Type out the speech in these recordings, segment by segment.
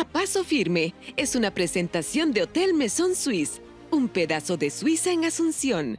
A Paso Firme es una presentación de Hotel Maison Suisse, un pedazo de Suiza en Asunción.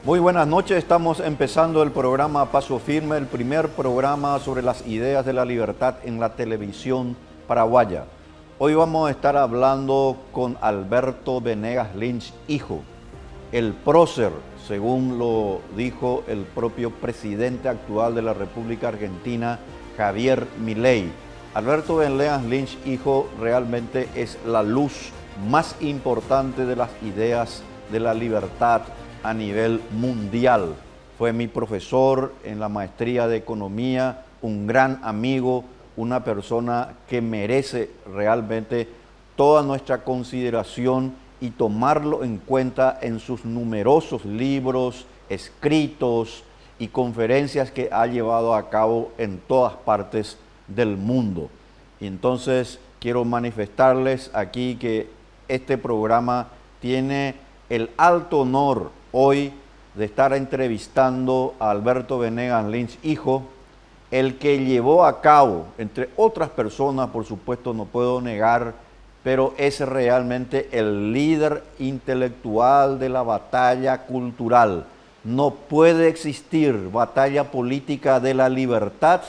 Muy buenas noches, estamos empezando el programa Paso Firme, el primer programa sobre las ideas de la libertad en la televisión paraguaya. Hoy vamos a estar hablando con Alberto Venegas Lynch, hijo, el prócer, según lo dijo el propio presidente actual de la República Argentina, Javier Milei. Alberto Venegas Lynch, hijo, realmente es la luz más importante de las ideas de la libertad a nivel mundial. Fue mi profesor en la maestría de economía, un gran amigo, una persona que merece realmente toda nuestra consideración y tomarlo en cuenta en sus numerosos libros, escritos y conferencias que ha llevado a cabo en todas partes del mundo. Y entonces quiero manifestarles aquí que este programa tiene el alto honor hoy de estar entrevistando a Alberto Venegas Lynch, hijo, el que llevó a cabo, entre otras personas, por supuesto no puedo negar, pero es realmente el líder intelectual de la batalla cultural. No puede existir batalla política de la libertad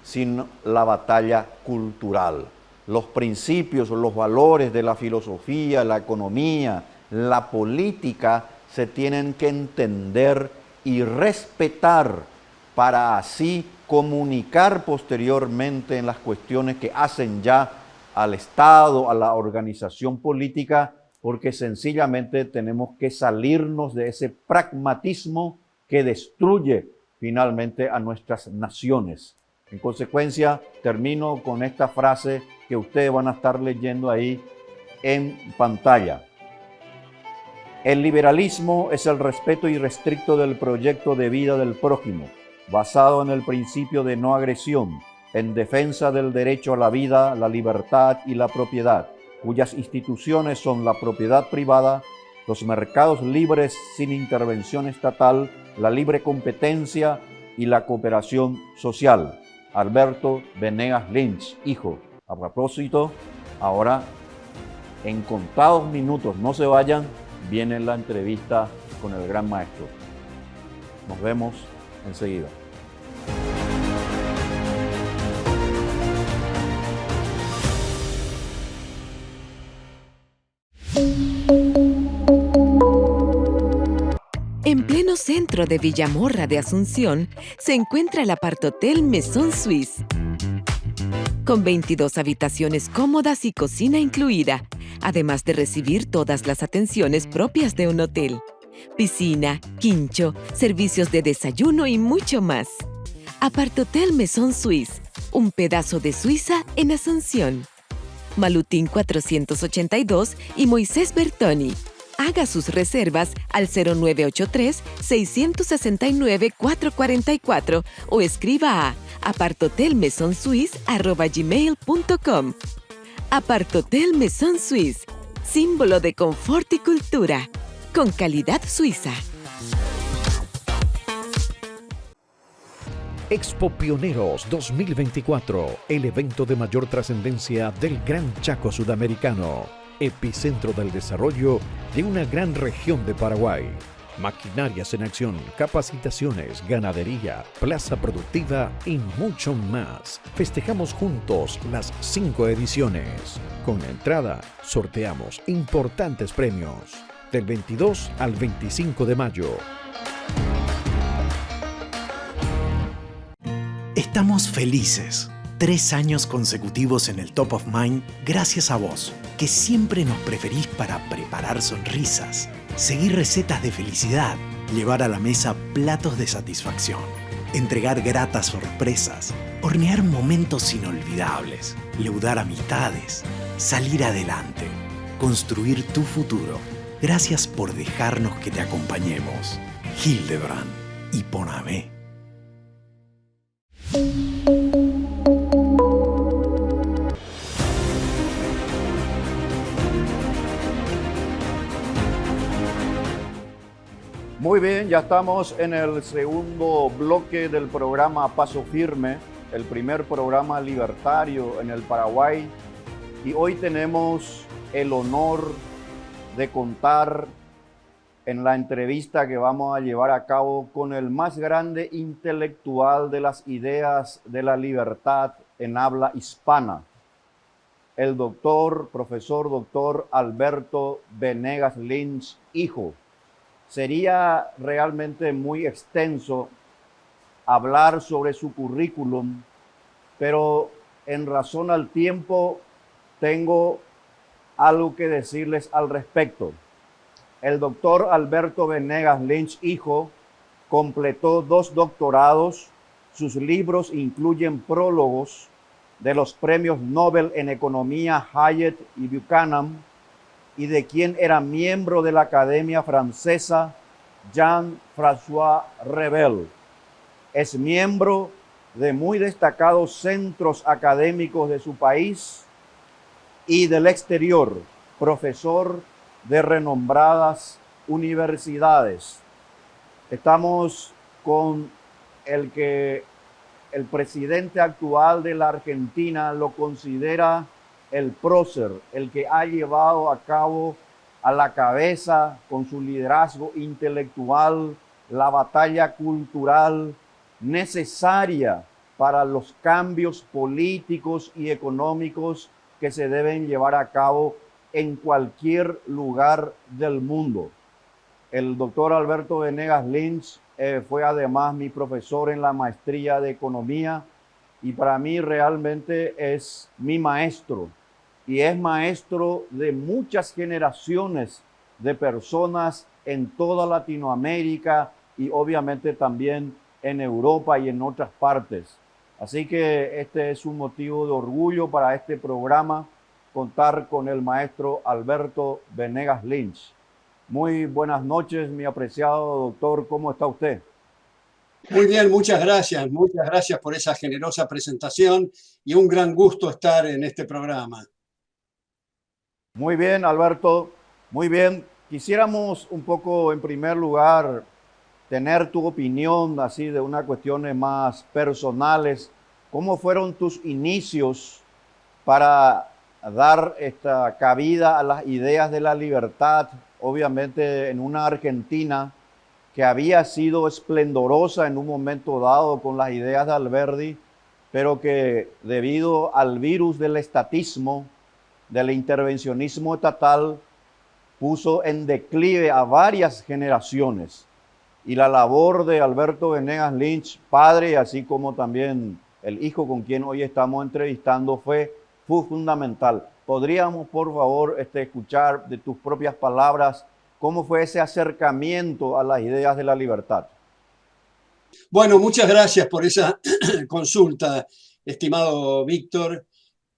sin la batalla cultural. Los principios, los valores de la filosofía, la economía, la política se tienen que entender y respetar para así comunicar posteriormente en las cuestiones que hacen ya al Estado, a la organización política, porque sencillamente tenemos que salirnos de ese pragmatismo que destruye finalmente a nuestras naciones. En consecuencia, termino con esta frase que ustedes van a estar leyendo ahí en pantalla. El liberalismo es el respeto irrestricto del proyecto de vida del prójimo, basado en el principio de no agresión, en defensa del derecho a la vida, la libertad y la propiedad, cuyas instituciones son la propiedad privada, los mercados libres sin intervención estatal, la libre competencia y la cooperación social. Alberto Venegas Lynch, hijo. A propósito, ahora, en contados minutos, no se vayan, viene la entrevista con el gran maestro. Nos vemos enseguida. En pleno centro de Villamorra de Asunción se encuentra el Apart-Hotel Maison Suisse, con 22 habitaciones cómodas y cocina incluida, además de recibir todas las atenciones propias de un hotel. Piscina, quincho, servicios de desayuno y mucho más. Apart-Hotel Maison Suisse, un pedazo de Suiza en Asunción. Malutín 482 y Moisés Bertoni. Haga sus reservas al 0983-669-444 o escriba a aparthotelmaisonsuisse@gmail.com. Apart-Hotel Maison Suisse, símbolo de confort y cultura, con calidad suiza. Expo Pioneros 2024, el evento de mayor trascendencia del Gran Chaco Sudamericano, epicentro del desarrollo de una gran región de Paraguay. Maquinarias en acción, capacitaciones, ganadería, plaza productiva y mucho más. Festejamos juntos las 5 ediciones. Con entrada, sorteamos importantes premios. Del 22 al 25 de mayo. Estamos felices. 3 años consecutivos en el Top of Mind gracias a vos, que siempre nos preferís para preparar sonrisas, seguir recetas de felicidad, llevar a la mesa platos de satisfacción, entregar gratas sorpresas hornear momentos inolvidables, leudar amistades, salir adelante, construir tu futuro. Gracias por dejarnos que te acompañemos. Hildebrand y Ponabé. Muy bien, ya estamos en el segundo bloque del programa Paso Firme, el primer programa libertario en el Paraguay. Y hoy tenemos el honor de contar en la entrevista que vamos a llevar a cabo con el más grande intelectual de las ideas de la libertad en habla hispana, el profesor doctor Alberto Venegas Lynch, hijo. Sería realmente muy extenso hablar sobre su currículum, pero en razón al tiempo tengo algo que decirles al respecto. El doctor Alberto Venegas Lynch, hijo, completó 2 doctorados. Sus libros incluyen prólogos de los premios Nobel en Economía Hyatt y Buchanan, y de quien era miembro de la Academia Francesa Jean-François Revel. Es miembro de muy destacados centros académicos de su país y del exterior, profesor de renombradas universidades. Estamos con el que el presidente actual de la Argentina lo considera el prócer, el que ha llevado a cabo a la cabeza con su liderazgo intelectual la batalla cultural necesaria para los cambios políticos y económicos que se deben llevar a cabo en cualquier lugar del mundo. El doctor Alberto Venegas Lynch fue además mi profesor en la maestría de economía y para mí realmente es mi maestro. Y es maestro de muchas generaciones de personas en toda Latinoamérica y obviamente también en Europa y en otras partes. Así que este es un motivo de orgullo para este programa, contar con el maestro Alberto Venegas Lynch. Muy buenas noches, mi apreciado doctor. ¿Cómo está usted? Muy bien, muchas gracias por esa generosa presentación y un gran gusto estar en este programa. Muy bien, Alberto, muy bien. Quisiéramos un poco, en primer lugar, tener tu opinión así de unas cuestiones más personales. ¿Cómo fueron tus inicios para dar esta cabida a las ideas de la libertad, obviamente en una Argentina que había sido esplendorosa en un momento dado con las ideas de Alberdi, pero que debido al virus del estatismo, del intervencionismo estatal, puso en declive a varias generaciones? Y la labor de Alberto Venegas Lynch, padre, así como también el hijo con quien hoy estamos entrevistando, fue fundamental. ¿Podríamos, por favor, escuchar de tus propias palabras cómo fue ese acercamiento a las ideas de la libertad? Bueno, muchas gracias por esa consulta, estimado Víctor.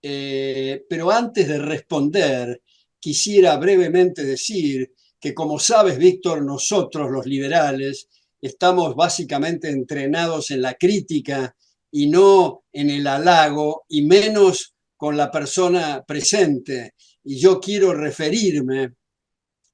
Pero antes de responder, quisiera brevemente decir que, como sabes, Víctor, nosotros los liberales estamos básicamente entrenados en la crítica y no en el halago, y menos con la persona presente. Y yo quiero referirme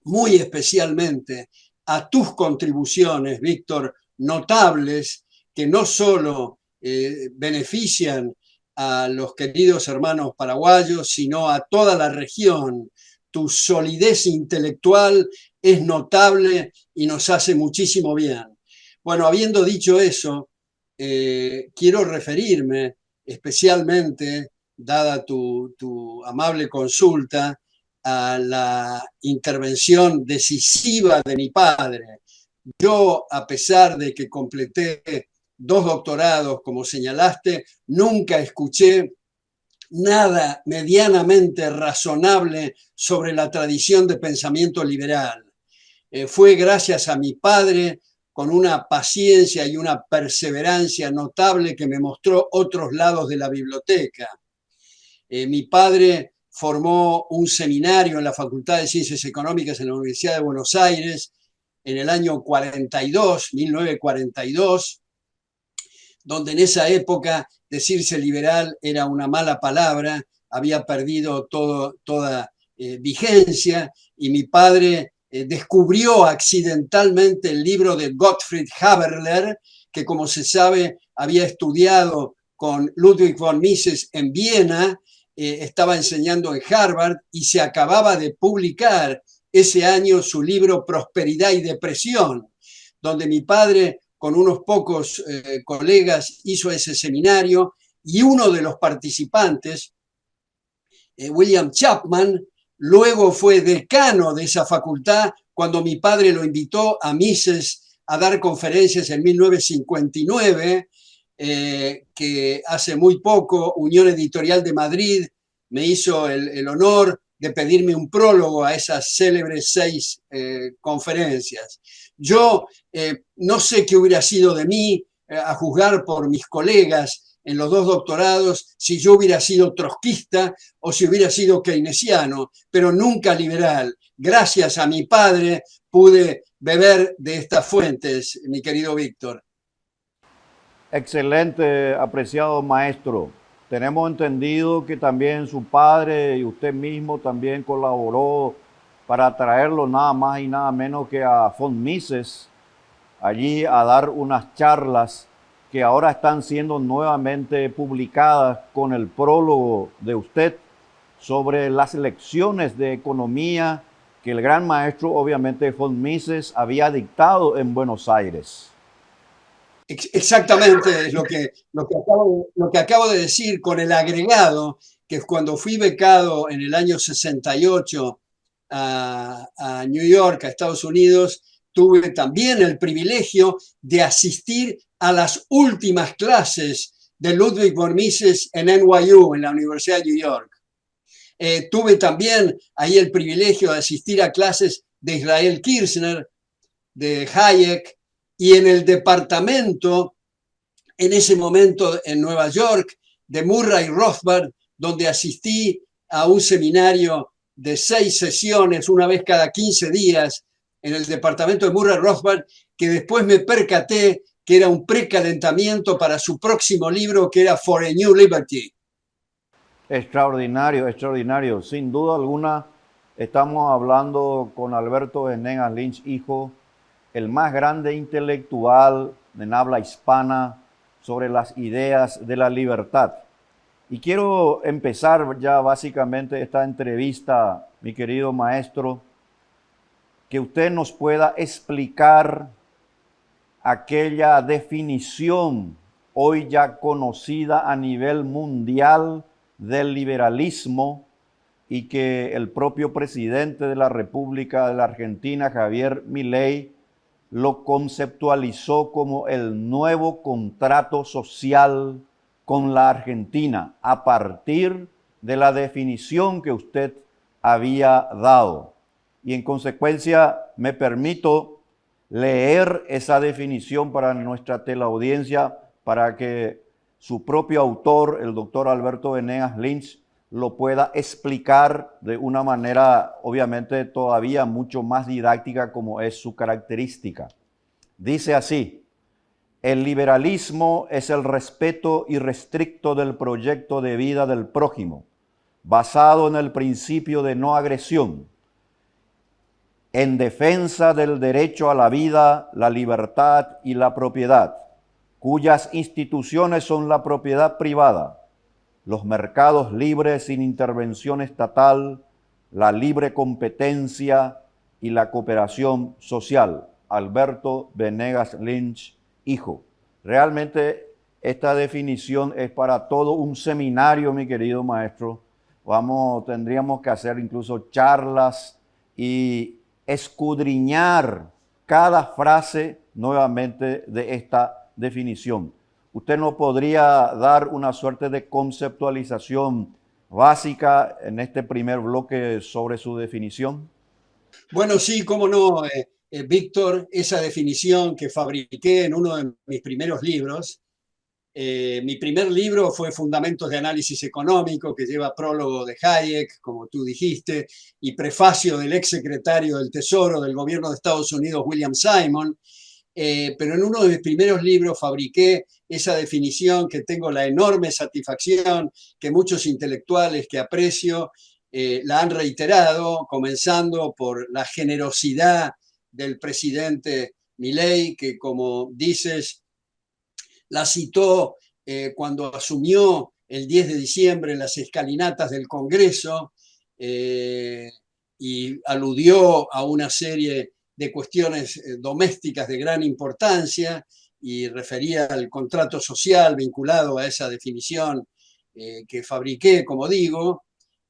muy especialmente a tus contribuciones, Víctor, notables, que no solo benefician a los queridos hermanos paraguayos, sino a toda la región. Tu solidez intelectual es notable y nos hace muchísimo bien. Bueno, habiendo dicho eso, quiero referirme especialmente, dada tu amable consulta, a la intervención decisiva de mi padre. Yo, a pesar de que completé 2 doctorados, como señalaste, nunca escuché nada medianamente razonable sobre la tradición de pensamiento liberal. Fue gracias a mi padre con una paciencia y una perseverancia notable que me mostró otros lados de la biblioteca. Mi padre formó un seminario en la Facultad de Ciencias Económicas en la Universidad de Buenos Aires en el año 42, 1942, donde en esa época decirse liberal era una mala palabra, había perdido toda vigencia, y mi padre descubrió accidentalmente el libro de Gottfried Haberler, que como se sabe había estudiado con Ludwig von Mises en Viena, estaba enseñando en Harvard y se acababa de publicar ese año su libro Prosperidad y Depresión, donde mi padre con unos pocos colegas hizo ese seminario, y uno de los participantes, William Chapman, luego fue decano de esa facultad cuando mi padre lo invitó a Mises a dar conferencias en 1959, que hace muy poco Unión Editorial de Madrid me hizo el honor de pedirme un prólogo a esas célebres 6 conferencias. Yo no sé qué hubiera sido de mí, a juzgar por mis colegas en los 2 doctorados, si yo hubiera sido trotskista o si hubiera sido keynesiano, pero nunca liberal. Gracias a mi padre pude beber de estas fuentes, mi querido Víctor. Excelente, apreciado maestro. Tenemos entendido que también su padre y usted mismo también colaboró para traerlo nada más y nada menos que a von Mises allí a dar unas charlas que ahora están siendo nuevamente publicadas con el prólogo de usted sobre las lecciones de economía que el gran maestro, obviamente, von Mises había dictado en Buenos Aires. Exactamente, es lo que acabo de decir, con el agregado que cuando fui becado en el año 68 a New York, a Estados Unidos, tuve también el privilegio de asistir a las últimas clases de Ludwig von Mises en NYU, en la Universidad de New York. Tuve también ahí el privilegio de asistir a clases de Israel Kirzner, de Hayek, y en el departamento, en ese momento en Nueva York, de Murray Rothbard, donde asistí a un seminario de 6 sesiones, una vez cada 15 días, en el departamento de Murray Rothbard, que después me percaté que era un precalentamiento para su próximo libro, que era For a New Liberty. Extraordinario, extraordinario. Sin duda alguna, estamos hablando con Alberto Venegas Lynch, hijo, el más grande intelectual en habla hispana sobre las ideas de la libertad. Y quiero empezar ya básicamente esta entrevista, mi querido maestro, que usted nos pueda explicar aquella definición hoy ya conocida a nivel mundial del liberalismo y que el propio presidente de la República de la Argentina, Javier Milei, lo conceptualizó como el nuevo contrato social con la Argentina, a partir de la definición que usted había dado. Y en consecuencia me permito leer esa definición para nuestra teleaudiencia, para que su propio autor, el doctor Alberto Venegas Lynch, lo pueda explicar de una manera obviamente todavía mucho más didáctica como es su característica. Dice así: el liberalismo es el respeto irrestricto del proyecto de vida del prójimo, basado en el principio de no agresión, en defensa del derecho a la vida, la libertad y la propiedad, cuyas instituciones son la propiedad privada, los mercados libres sin intervención estatal, la libre competencia y la cooperación social. Alberto Venegas Lynch, hijo. Realmente esta definición es para todo un seminario, mi querido maestro. Tendríamos que hacer incluso charlas y escudriñar cada frase nuevamente de esta definición. ¿Usted nos podría dar una suerte de conceptualización básica en este primer bloque sobre su definición? Bueno, sí, cómo no. Víctor, esa definición que fabriqué en uno de mis primeros libros. Mi primer libro fue Fundamentos de Análisis Económico, que lleva prólogo de Hayek, como tú dijiste, y prefacio del exsecretario del Tesoro del gobierno de Estados Unidos, William Simon. Pero en uno de mis primeros libros fabriqué esa definición que tengo la enorme satisfacción que muchos intelectuales que aprecio la han reiterado, comenzando por la generosidad del presidente Milei, que como dices, la citó cuando asumió el 10 de diciembre en las escalinatas del Congreso y aludió a una serie de cuestiones domésticas de gran importancia y refería al contrato social vinculado a esa definición que fabriqué, como digo.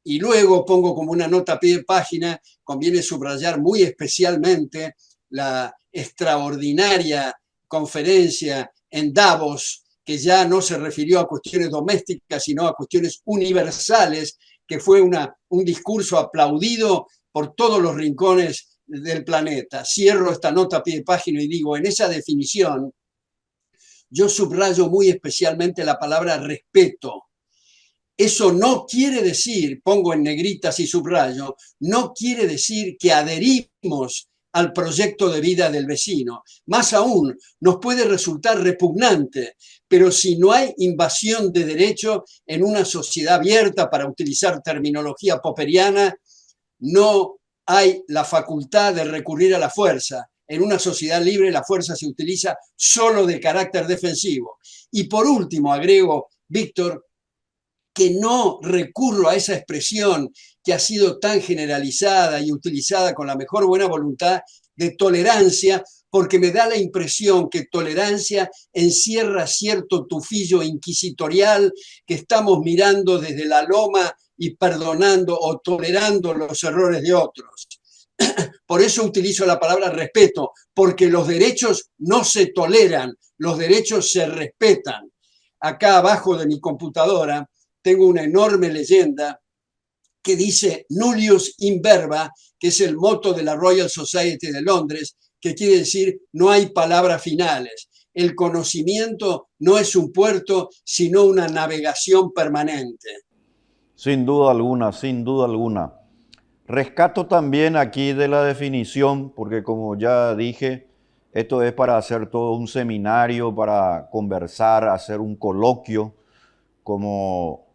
Y luego pongo como una nota a pie de página, conviene subrayar muy especialmente la extraordinaria conferencia en Davos, que ya no se refirió a cuestiones domésticas, sino a cuestiones universales, que fue un discurso aplaudido por todos los rincones del planeta. Cierro esta nota a pie de página y digo, en esa definición, yo subrayo muy especialmente la palabra respeto. Eso no quiere decir, pongo en negritas y subrayo, no quiere decir que adherimos al proyecto de vida del vecino. Más aún, nos puede resultar repugnante, pero si no hay invasión de derecho en una sociedad abierta, para utilizar terminología popperiana, no hay la facultad de recurrir a la fuerza. En una sociedad libre la fuerza se utiliza solo de carácter defensivo. Y por último, agrego, Víctor, que no recurro a esa expresión que ha sido tan generalizada y utilizada con la mejor buena voluntad de tolerancia, porque me da la impresión que tolerancia encierra cierto tufillo inquisitorial que estamos mirando desde la loma y perdonando o tolerando los errores de otros. Por eso utilizo la palabra respeto, porque los derechos no se toleran, los derechos se respetan. Acá abajo de mi computadora tengo una enorme leyenda que dice nullius in verba, que es el moto de la Royal Society de Londres, que quiere decir no hay palabras finales. El conocimiento no es un puerto, sino una navegación permanente. Sin duda alguna, sin duda alguna. Rescato también aquí de la definición, porque como ya dije, esto es para hacer todo un seminario, para conversar, hacer un coloquio, como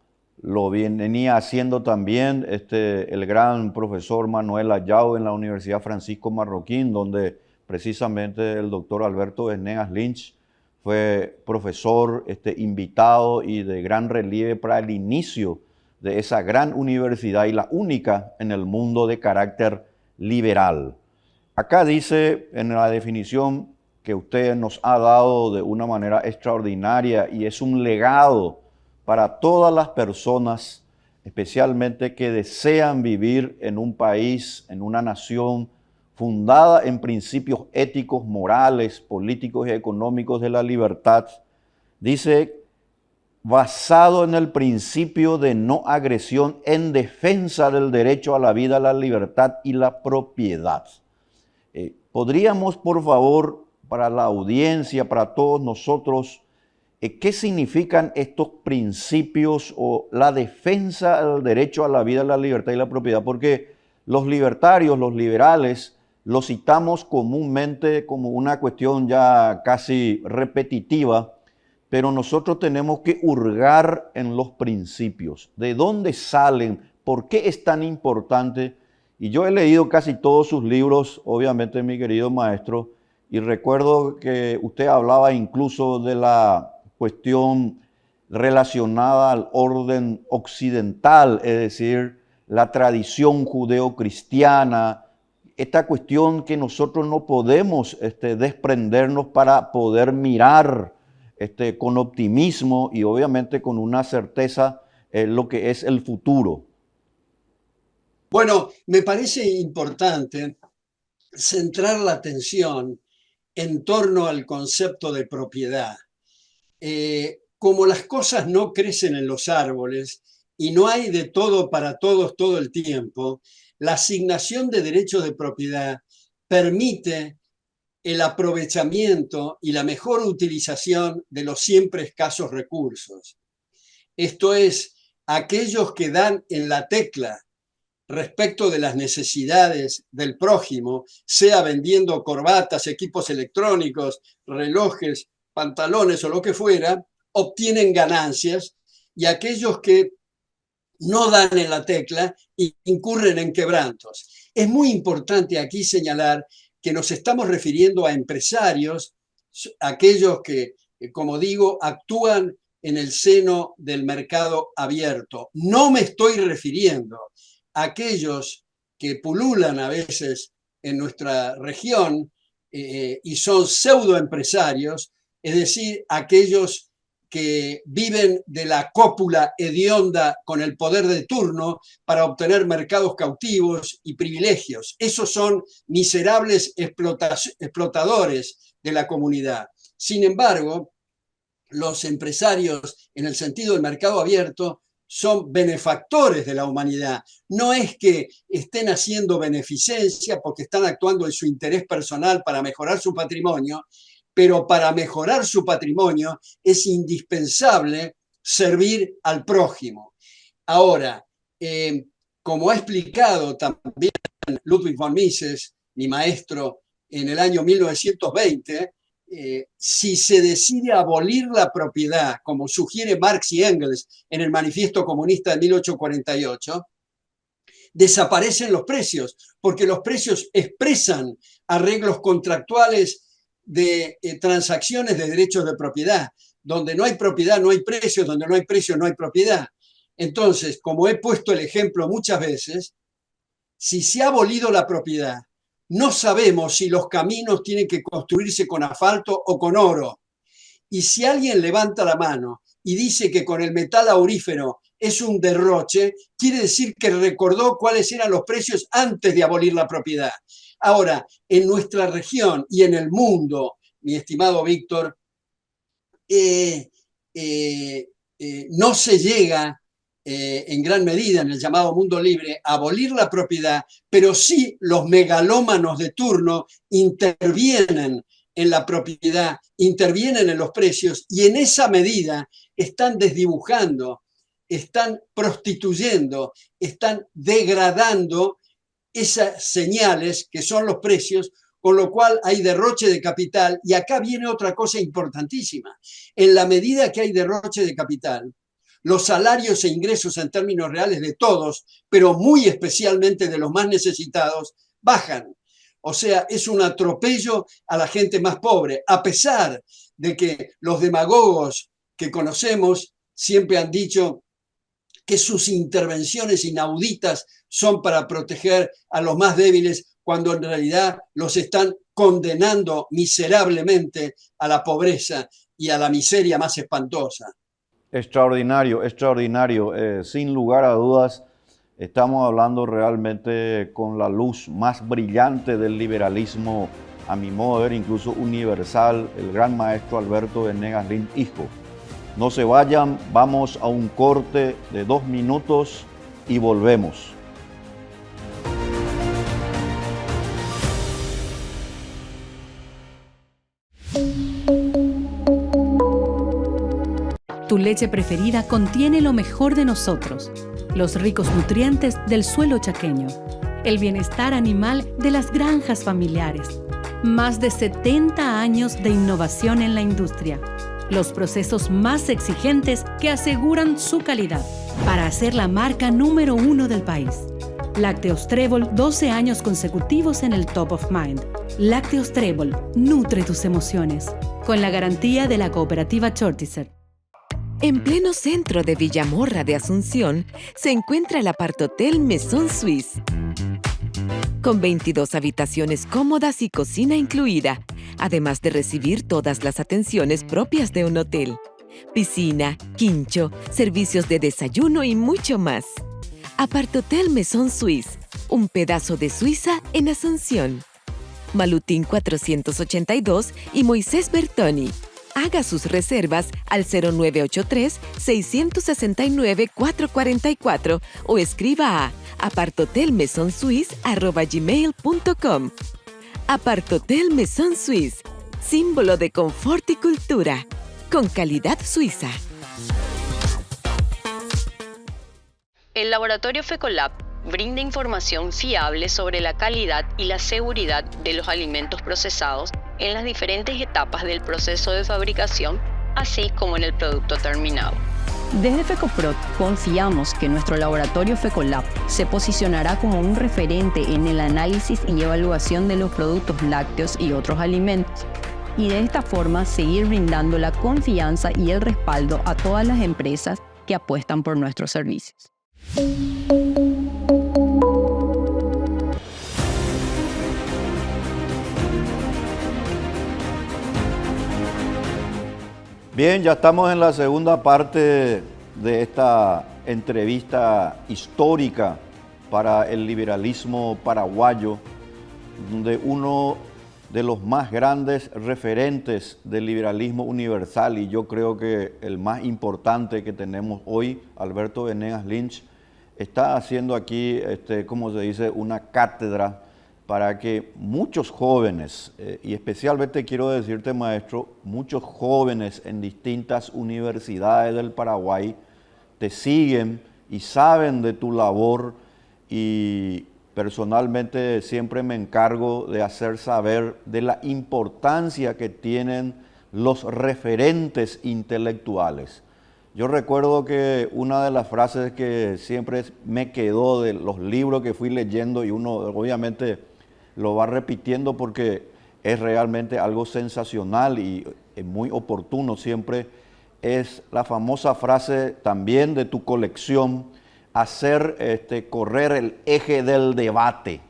lo venía haciendo también el gran profesor Manuel Ayau en la Universidad Francisco Marroquín, donde precisamente el doctor Alberto Venegas Lynch fue profesor invitado y de gran relieve para el inicio de esa gran universidad y la única en el mundo de carácter liberal. Acá dice en la definición que usted nos ha dado de una manera extraordinaria y es un legado para todas las personas, especialmente que desean vivir en un país, en una nación fundada en principios éticos, morales, políticos y económicos de la libertad. Dice, basado en el principio de no agresión en defensa del derecho a la vida, la libertad y la propiedad. ¿Podríamos, por favor, para la audiencia, para todos nosotros, qué significan estos principios o la defensa del derecho a la vida, la libertad y la propiedad? Porque los libertarios, los liberales, lo citamos comúnmente como una cuestión ya casi repetitiva, pero nosotros tenemos que hurgar en los principios. ¿De dónde salen? ¿Por qué es tan importante? Y yo he leído casi todos sus libros, obviamente, mi querido maestro, y recuerdo que usted hablaba incluso de la cuestión relacionada al orden occidental, es decir, la tradición judeocristiana, esta cuestión que nosotros no podemos desprendernos para poder mirar con optimismo y obviamente con una certeza lo que es el futuro. Bueno, me parece importante centrar la atención en torno al concepto de propiedad. Como las cosas no crecen en los árboles y no hay de todo para todos todo el tiempo, la asignación de derechos de propiedad permite el aprovechamiento y la mejor utilización de los siempre escasos recursos. Esto es, aquellos que dan en la tecla respecto de las necesidades del prójimo, sea vendiendo corbatas, equipos electrónicos, relojes, pantalones o lo que fuera, obtienen ganancias, y aquellos que no dan en la tecla incurren en quebrantos. Es muy importante aquí señalar que nos estamos refiriendo a empresarios, aquellos que, como digo, actúan en el seno del mercado abierto. No me estoy refiriendo a aquellos que pululan a veces en nuestra región y son pseudoempresarios, es decir, aquellos que viven de la cópula hedionda con el poder de turno para obtener mercados cautivos y privilegios. Esos son miserables explotadores de la comunidad. Sin embargo, los empresarios, en el sentido del mercado abierto, son benefactores de la humanidad. No es que estén haciendo beneficencia porque están actuando en su interés personal para mejorar su patrimonio, pero para mejorar su patrimonio es indispensable servir al prójimo. Ahora, como ha explicado también Ludwig von Mises, mi maestro, en el año 1920, si se decide abolir la propiedad, como sugiere Marx y Engels en el Manifiesto Comunista de 1848, desaparecen los precios, porque los precios expresan arreglos contractuales de transacciones de derechos de propiedad. Donde no hay propiedad no hay precios, donde no hay precios no hay propiedad. Entonces, como he puesto el ejemplo muchas veces, si se ha abolido la propiedad, no sabemos si los caminos tienen que construirse con asfalto o con oro. Y si alguien levanta la mano y dice que con el metal aurífero es un derroche, quiere decir que recordó cuáles eran los precios antes de abolir la propiedad. Ahora, en nuestra región y en el mundo, mi estimado Víctor, no se llega en gran medida en el llamado mundo libre a abolir la propiedad, pero sí los megalómanos de turno intervienen en la propiedad, intervienen en los precios y en esa medida están desdibujando, están prostituyendo, están degradando esas señales que son los precios, con lo cual hay derroche de capital. Y acá viene otra cosa importantísima. En la medida que hay derroche de capital, los salarios e ingresos en términos reales de todos, pero muy especialmente de los más necesitados, bajan. O sea, es un atropello a la gente más pobre, a pesar de que los demagogos que conocemos siempre han dicho que sus intervenciones inauditas son para proteger a los más débiles, cuando en realidad los están condenando miserablemente a la pobreza y a la miseria más espantosa. Extraordinario, extraordinario. Sin lugar a dudas, estamos hablando realmente con la luz más brillante del liberalismo, a mi modo de ver, incluso universal, el gran maestro Alberto Venegas Lin, hijo. No se vayan, vamos a un corte de 2 minutos y volvemos. Tu leche preferida contiene lo mejor de nosotros, los ricos nutrientes del suelo chaqueño, el bienestar animal de las granjas familiares, más de 70 años de innovación en la industria, los procesos más exigentes que aseguran su calidad para hacer la marca número 1 del país. Lácteos Trébol, 12 años consecutivos en el Top of Mind. Lácteos Trébol, nutre tus emociones, con la garantía de la cooperativa Shortizer. En pleno centro de Villamorra de Asunción se encuentra el Aparthotel Maison Suisse. Con 22 habitaciones cómodas y cocina incluida, además de recibir todas las atenciones propias de un hotel. Piscina, quincho, servicios de desayuno y mucho más. Aparthotel Maison Suisse, un pedazo de Suiza en Asunción. Malutín 482 y Moisés Bertoni. Haga sus reservas al 0983-669-444 o escriba a aparthotelmaisonsuisse@gmail.com. Apart-Hotel Maison Suisse, símbolo de confort y cultura, con calidad suiza. El laboratorio FECOLAB brinda información fiable sobre la calidad y la seguridad de los alimentos procesados en las diferentes etapas del proceso de fabricación, así como en el producto terminado. Desde FECOPROT confiamos que nuestro laboratorio FECOLAB se posicionará como un referente en el análisis y evaluación de los productos lácteos y otros alimentos, y de esta forma seguir brindando la confianza y el respaldo a todas las empresas que apuestan por nuestros servicios. Bien, ya estamos en la segunda parte de esta entrevista histórica para el liberalismo paraguayo, donde uno de los más grandes referentes del liberalismo universal, y yo creo que el más importante que tenemos hoy, Alberto Venegas Lynch, está haciendo aquí, como se dice, una cátedra para que muchos jóvenes, y especialmente quiero decirte, maestro, muchos jóvenes en distintas universidades del Paraguay te siguen y saben de tu labor, y personalmente siempre me encargo de hacer saber de la importancia que tienen los referentes intelectuales. Yo recuerdo que una de las frases que siempre me quedó de los libros que fui leyendo, y uno obviamente lo va repitiendo porque es realmente algo sensacional y es muy oportuno siempre, es la famosa frase también de tu colección: hacer correr el eje del debate.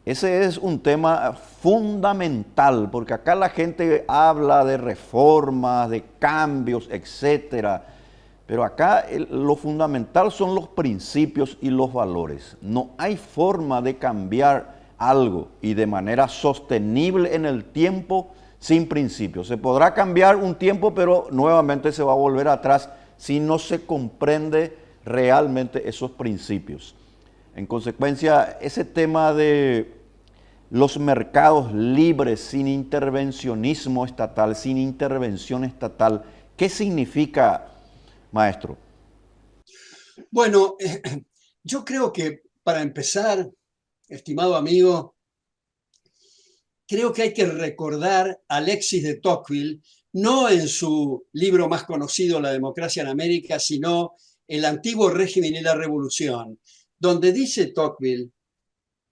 Ese es un tema fundamental, porque acá la gente habla de reformas, de cambios, etcétera. Pero acá lo fundamental son los principios y los valores. No hay forma de cambiar algo y de manera sostenible en el tiempo sin principios. Se podrá cambiar un tiempo, pero nuevamente se va a volver atrás si no se comprende realmente esos principios. En consecuencia, ese tema de los mercados libres sin intervencionismo estatal, sin intervención estatal, ¿qué significa, maestro? Bueno, yo creo que para empezar, estimado amigo, creo que hay que recordar a Alexis de Tocqueville, no en su libro más conocido, La democracia en América, sino El antiguo régimen y la revolución, donde dice Tocqueville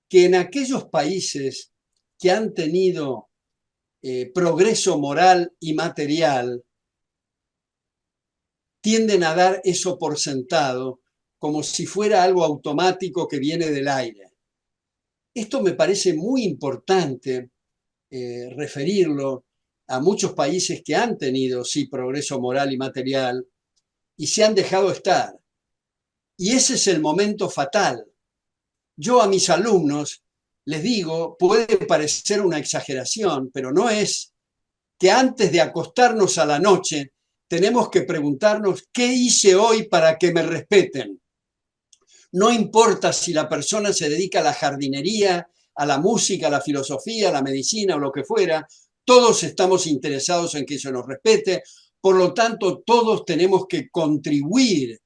que en aquellos países que han tenido progreso moral y material, tienden a dar eso por sentado, como si fuera algo automático que viene del aire. Esto me parece muy importante referirlo a muchos países que han tenido, sí, progreso moral y material, y se han dejado estar. Y ese es el momento fatal. Yo a mis alumnos les digo, puede parecer una exageración, pero no es, que antes de acostarnos a la noche tenemos que preguntarnos qué hice hoy para que me respeten. No importa si la persona se dedica a la jardinería, a la música, a la filosofía, a la medicina o lo que fuera, todos estamos interesados en que se nos respete, por lo tanto todos tenemos que contribuir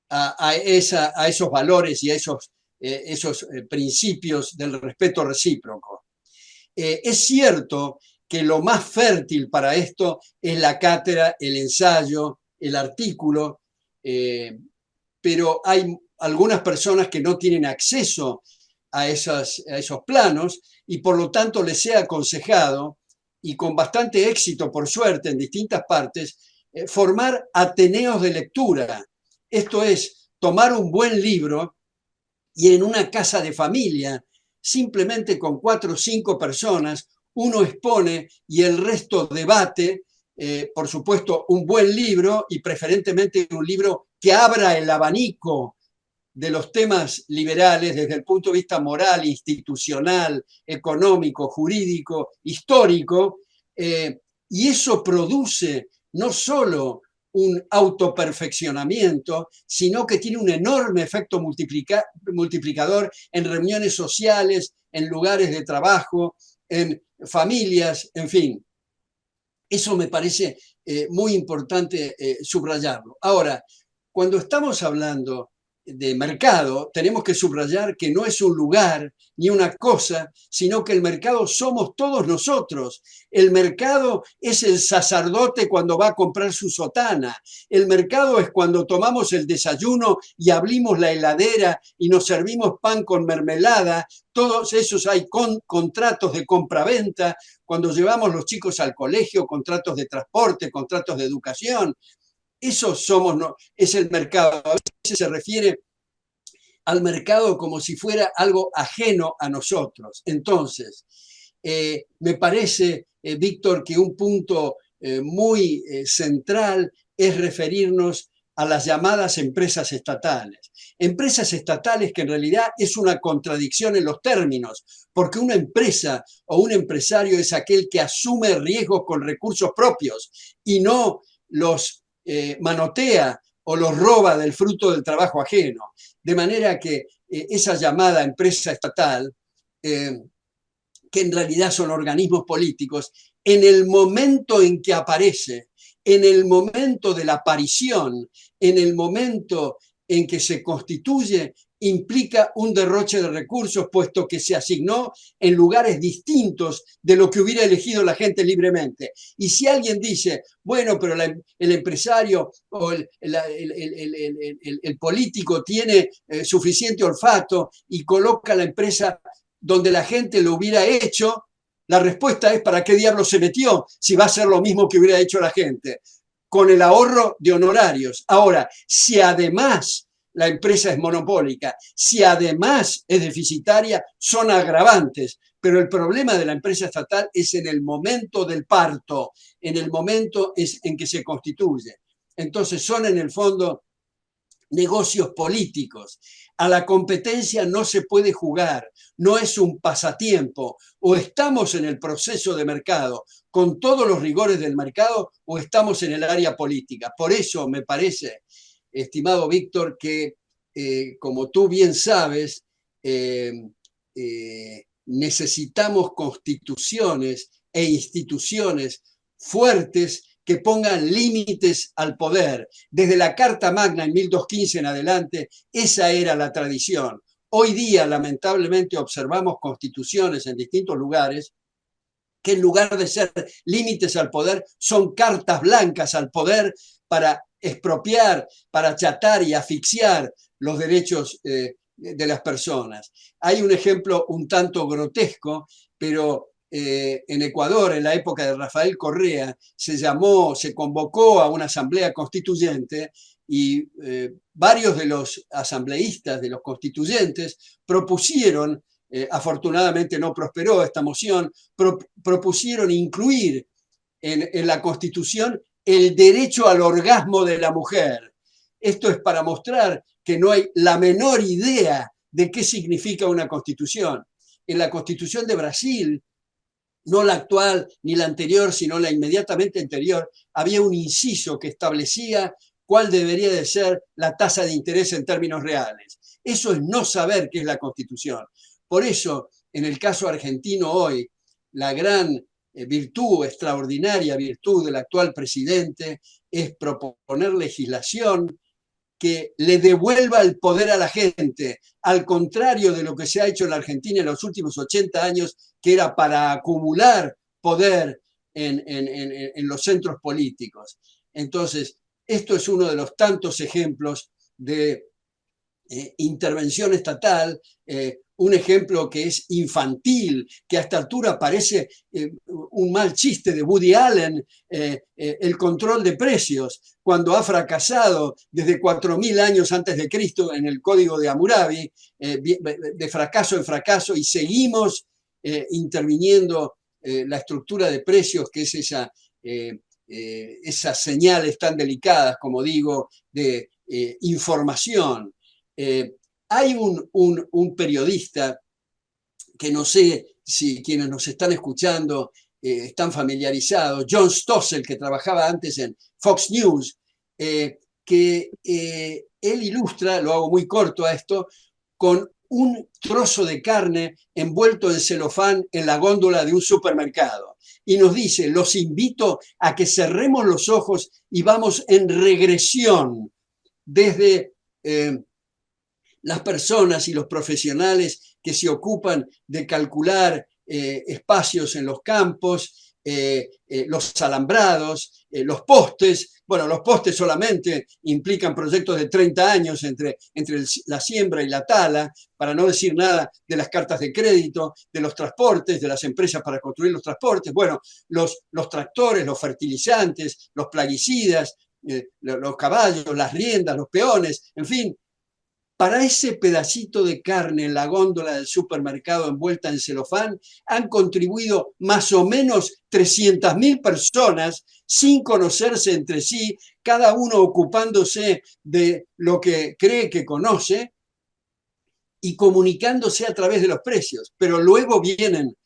a esos valores y a esos principios del respeto recíproco. Es cierto que lo más fértil para esto es la cátedra, el ensayo, el artículo, pero hay algunas personas que no tienen acceso a esos planos y por lo tanto les he aconsejado, y con bastante éxito por suerte en distintas partes, formar ateneos de lectura. Esto es, tomar un buen libro y en una casa de familia, simplemente con 4 o 5 personas, uno expone y el resto debate, por supuesto, un buen libro y preferentemente un libro que abra el abanico de los temas liberales desde el punto de vista moral, institucional, económico, jurídico, histórico, y eso produce no solo un autoperfeccionamiento, sino que tiene un enorme efecto multiplicador en reuniones sociales, en lugares de trabajo, en familias, en fin. Eso me parece muy importante subrayarlo. Ahora, cuando estamos hablando de mercado, tenemos que subrayar que no es un lugar ni una cosa, sino que el mercado somos todos nosotros. El mercado es el sacerdote cuando va a comprar su sotana. El mercado es cuando tomamos el desayuno y abrimos la heladera y nos servimos pan con mermelada. Todos esos hay contratos de compraventa. Cuando llevamos los chicos al colegio, contratos de transporte, contratos de educación. Eso somos, no, es el mercado. A veces se refiere al mercado como si fuera algo ajeno a nosotros. Entonces, me parece, Víctor, que un punto muy central es referirnos a las llamadas empresas estatales. Empresas estatales que en realidad es una contradicción en los términos, porque una empresa o un empresario es aquel que asume riesgos con recursos propios y no los manotea o los roba del fruto del trabajo ajeno. De manera que esa llamada empresa estatal, que en realidad son organismos políticos, en el momento en que aparece, en el momento de la aparición, en el momento en que se constituye, implica un derroche de recursos, puesto que se asignó en lugares distintos de lo que hubiera elegido la gente libremente. Y si alguien dice, bueno, pero el empresario o el político tiene suficiente olfato y coloca la empresa donde la gente lo hubiera hecho, la respuesta es ¿para qué diablos se metió si va a ser lo mismo que hubiera hecho la gente? Con el ahorro de honorarios. Ahora, si además la empresa es monopólica, si además es deficitaria, son agravantes. Pero el problema de la empresa estatal es en el momento del parto, en el momento en que se constituye. Entonces son en el fondo negocios políticos. A la competencia no se puede jugar, no es un pasatiempo. O estamos en el proceso de mercado con todos los rigores del mercado o estamos en el área política. Por eso me parece, estimado Víctor, que como tú bien sabes, necesitamos constituciones e instituciones fuertes que pongan límites al poder. Desde la Carta Magna en 1215 en adelante, esa era la tradición. Hoy día, lamentablemente, observamos constituciones en distintos lugares que en lugar de ser límites al poder, son cartas blancas al poder para expropiar, para achatar y asfixiar los derechos de las personas. Hay un ejemplo un tanto grotesco, pero en Ecuador, en la época de Rafael Correa, se convocó a una asamblea constituyente y varios de los asambleístas, de los constituyentes, propusieron, afortunadamente no prosperó esta moción, propusieron incluir en la Constitución el derecho al orgasmo de la mujer. Esto es para mostrar que no hay la menor idea de qué significa una constitución. En la Constitución de Brasil, no la actual ni la anterior, sino la inmediatamente anterior, había un inciso que establecía cuál debería de ser la tasa de interés en términos reales. Eso es no saber qué es la Constitución. Por eso, en el caso argentino hoy, la gran virtud, extraordinaria virtud del actual presidente es proponer legislación que le devuelva el poder a la gente, al contrario de lo que se ha hecho en la Argentina en los últimos 80 años, que era para acumular poder en los centros políticos. Entonces, esto es uno de los tantos ejemplos de intervención estatal, un ejemplo que es infantil, que a esta altura parece un mal chiste de Woody Allen, el control de precios, cuando ha fracasado desde 4000 años antes de Cristo en el Código de Hammurabi, de fracaso en fracaso, y seguimos interviniendo la estructura de precios, que es esas señales tan delicadas, como digo, de información. Hay un periodista que no sé si quienes nos están escuchando están familiarizados, John Stossel, que trabajaba antes en Fox News, que él ilustra, lo hago muy corto a esto, con un trozo de carne envuelto en celofán en la góndola de un supermercado. Y nos dice, los invito a que cerremos los ojos y vamos en regresión desde las personas y los profesionales que se ocupan de calcular espacios en los campos, los alambrados, los postes. Bueno, los postes solamente implican proyectos de 30 años entre la siembra y la tala, para no decir nada de las cartas de crédito, de los transportes, de las empresas para construir los transportes. Bueno, los tractores, los fertilizantes, los plaguicidas, los caballos, las riendas, los peones, en fin. Para ese pedacito de carne en la góndola del supermercado envuelta en celofán han contribuido más o menos 300.000 personas sin conocerse entre sí, cada uno ocupándose de lo que cree que conoce y comunicándose a través de los precios. Pero luego vienen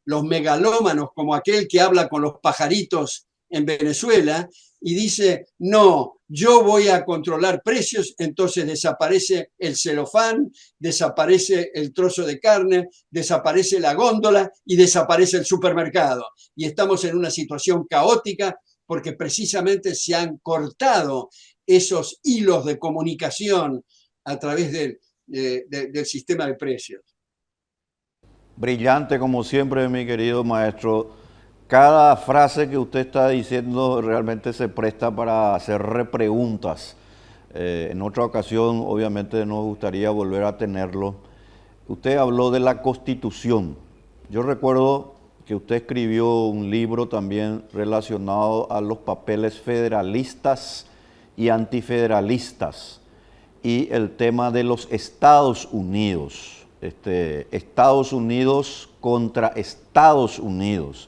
los megalómanos, como aquel que habla con los pajaritos en Venezuela y dice, no, yo voy a controlar precios, entonces desaparece el celofán, desaparece el trozo de carne, desaparece la góndola y desaparece el supermercado. Y estamos en una situación caótica porque precisamente se han cortado esos hilos de comunicación a través del sistema de precios. Brillante como siempre, mi querido maestro. Cada frase que usted está diciendo realmente se presta para hacer repreguntas. En otra ocasión, obviamente, nos gustaría volver a tenerlo. Usted habló de la Constitución. Yo recuerdo que usted escribió un libro también relacionado a los papeles federalistas y antifederalistas y el tema de los Estados Unidos. Estados Unidos contra Estados Unidos.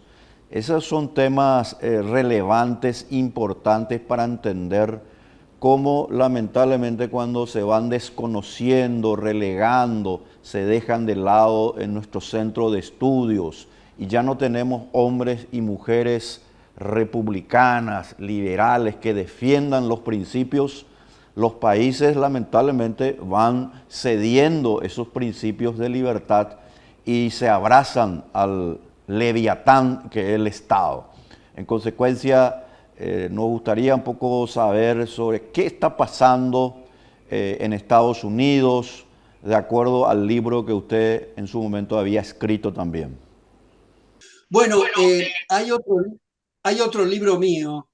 Esos son temas relevantes, importantes para entender cómo lamentablemente cuando se van desconociendo, relegando, se dejan de lado en nuestro centro de estudios y ya no tenemos hombres y mujeres republicanas, liberales, que defiendan los principios, los países lamentablemente van cediendo esos principios de libertad y se abrazan al leviatán que es el Estado. En consecuencia, nos gustaría un poco saber sobre qué está pasando en Estados Unidos, de acuerdo al libro que usted en su momento había escrito también. Bueno, hay otro libro mío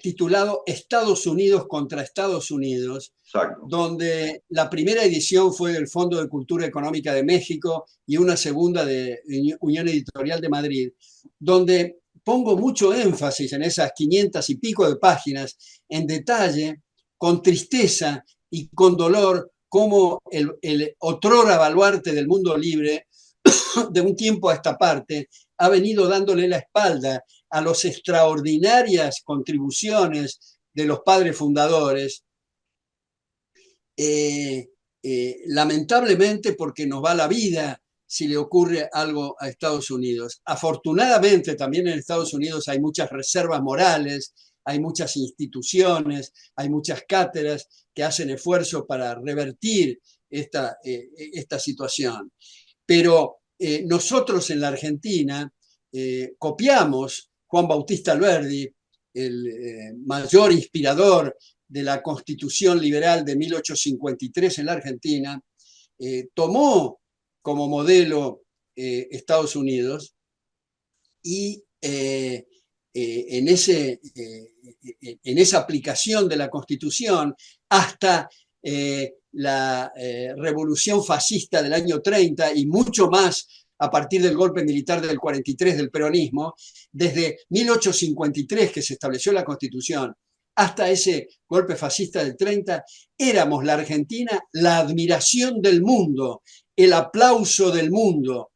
titulado Estados Unidos contra Estados Unidos, exacto, donde la primera edición fue del Fondo de Cultura Económica de México y una segunda de Unión Editorial de Madrid, donde pongo mucho énfasis en esas 500 y pico de páginas, en detalle, con tristeza y con dolor, cómo el otrora baluarte del mundo libre, de un tiempo a esta parte, ha venido dándole la espalda a las extraordinarias contribuciones de los padres fundadores, lamentablemente porque nos va la vida si le ocurre algo a Estados Unidos. Afortunadamente también en Estados Unidos hay muchas reservas morales, hay muchas instituciones, hay muchas cátedras que hacen esfuerzo para revertir esta situación. Pero nosotros en la Argentina copiamos Juan Bautista Alberdi, el mayor inspirador de la Constitución Liberal de 1853 en la Argentina, tomó como modelo Estados Unidos y en esa aplicación de la Constitución hasta la revolución fascista del año 30 y mucho más a partir del golpe militar del 43 del peronismo, desde 1853 que se estableció la Constitución hasta ese golpe fascista del 30, éramos la Argentina la admiración del mundo, el aplauso del mundo.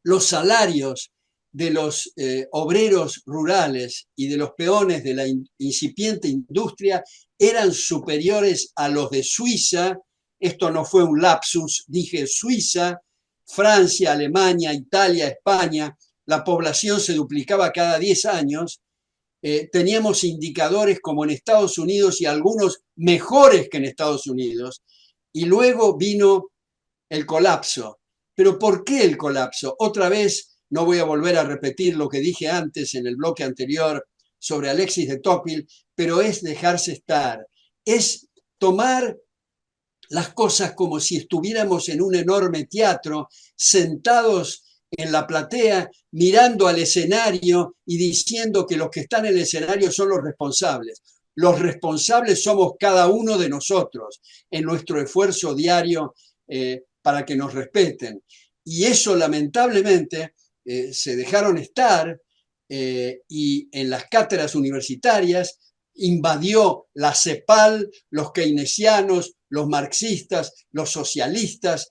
Los salarios de los obreros rurales y de los peones de la incipiente industria eran superiores a los de Suiza. Esto no fue un lapsus, dije Suiza, Francia, Alemania, Italia, España. La población se duplicaba cada 10 años teníamos indicadores como en Estados Unidos y algunos mejores que en Estados Unidos, y luego vino el colapso. ¿Pero por qué el colapso? Otra vez, no voy a volver a repetir lo que dije antes en el bloque anterior sobre Alexis de Tocqueville, pero es dejarse estar, es tomar las cosas como si estuviéramos en un enorme teatro, sentados en la platea, mirando al escenario y diciendo que los que están en el escenario son los responsables. Los responsables somos cada uno de nosotros en nuestro esfuerzo diario para que nos respeten. Y eso lamentablemente se dejaron estar y en las cátedras universitarias invadió la CEPAL, los keynesianos, los marxistas, los socialistas,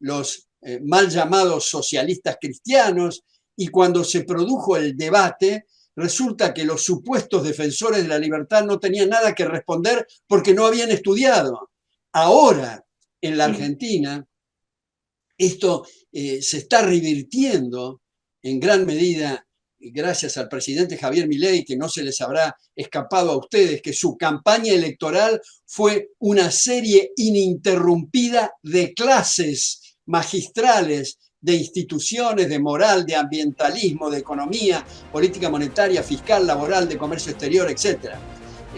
los mal llamados socialistas cristianos, y cuando se produjo el debate, resulta que los supuestos defensores de la libertad no tenían nada que responder porque no habían estudiado. Ahora, en la Argentina, esto se está revirtiendo en gran medida gracias al presidente Javier Milei, que no se les habrá escapado a ustedes, que su campaña electoral fue una serie ininterrumpida de clases magistrales, de instituciones, de moral, de ambientalismo, de economía, política monetaria, fiscal, laboral, de comercio exterior, etc.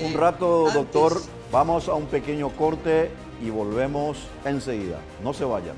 Un rato, doctor, vamos a un pequeño corte y volvemos enseguida. No se vayan.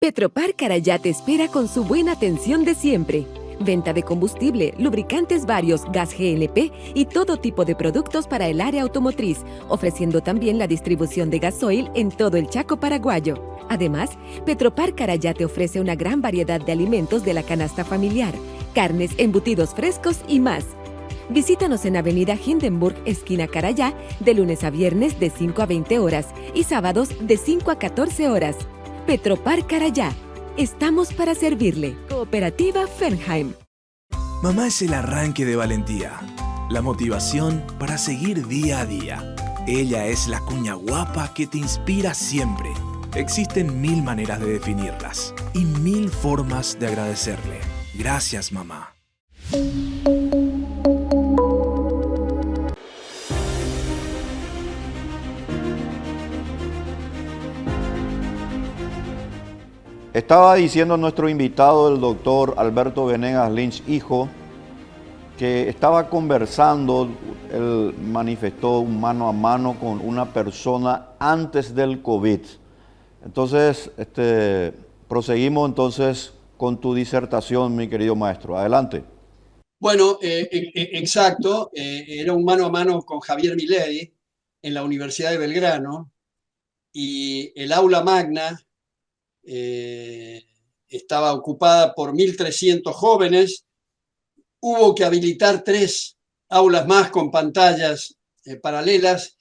Petropar Carayá te espera con su buena atención de siempre. Venta de combustible, lubricantes varios, gas GLP y todo tipo de productos para el área automotriz, ofreciendo también la distribución de gasoil en todo el Chaco paraguayo. Además, Petropar Carayá te ofrece una gran variedad de alimentos de la canasta familiar, carnes, embutidos frescos y más. Visítanos en Avenida Hindenburg, esquina Carayá, de lunes a viernes de 5 a 20 horas y sábados de 5 a 14 horas. Petropar Carayá. Estamos para servirle. Cooperativa Fernheim. Mamá es el arranque de valentía, la motivación para seguir día a día. Ella es la cuña guapa que te inspira siempre. Existen 1000 maneras de definirlas y 1000 formas de agradecerle. Gracias, mamá. Estaba diciendo nuestro invitado, el doctor Alberto Venegas Lynch, hijo, que estaba conversando, él manifestó un mano a mano con una persona antes del COVID. Entonces, proseguimos entonces con tu disertación, mi querido maestro. Adelante. Bueno, exacto. Era un mano a mano con Javier Milei en la Universidad de Belgrano, y el aula magna estaba ocupada por 1.300 jóvenes. Hubo que habilitar 3 aulas más con pantallas paralelas,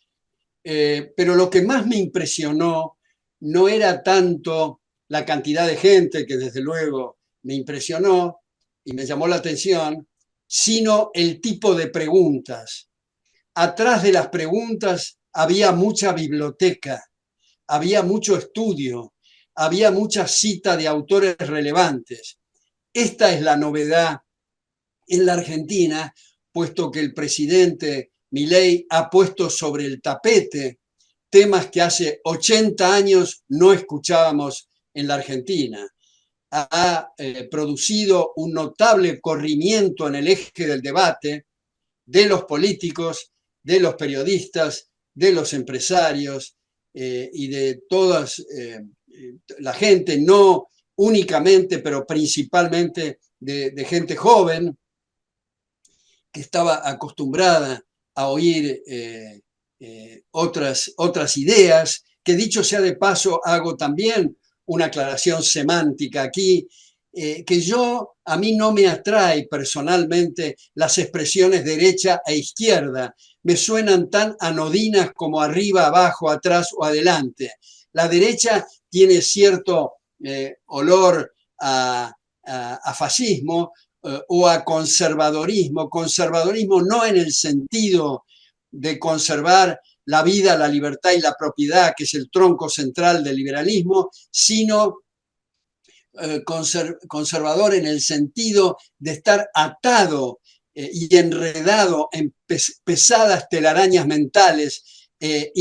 pero lo que más me impresionó no era tanto la cantidad de gente, que desde luego me impresionó y me llamó la atención, sino el tipo de preguntas. Atrás de las preguntas había mucha biblioteca, había mucho estudio, había mucha cita de autores relevantes. Esta es la novedad en la Argentina, puesto que el presidente Milei ha puesto sobre el tapete temas que hace 80 años no escuchábamos en la Argentina. Ha producido un notable corrimiento en el eje del debate de los políticos, de los periodistas, de los empresarios y de todas la gente, no únicamente, pero principalmente de gente joven que estaba acostumbrada a oír otras ideas, que dicho sea de paso, hago también una aclaración semántica aquí, a mí no me atrae personalmente las expresiones derecha e izquierda, me suenan tan anodinas como arriba, abajo, atrás o adelante. La derecha tiene cierto olor a fascismo o a conservadorismo no en el sentido de conservar la vida, la libertad y la propiedad, que es el tronco central del liberalismo, sino conservador en el sentido de estar atado y enredado en pesadas telarañas mentales que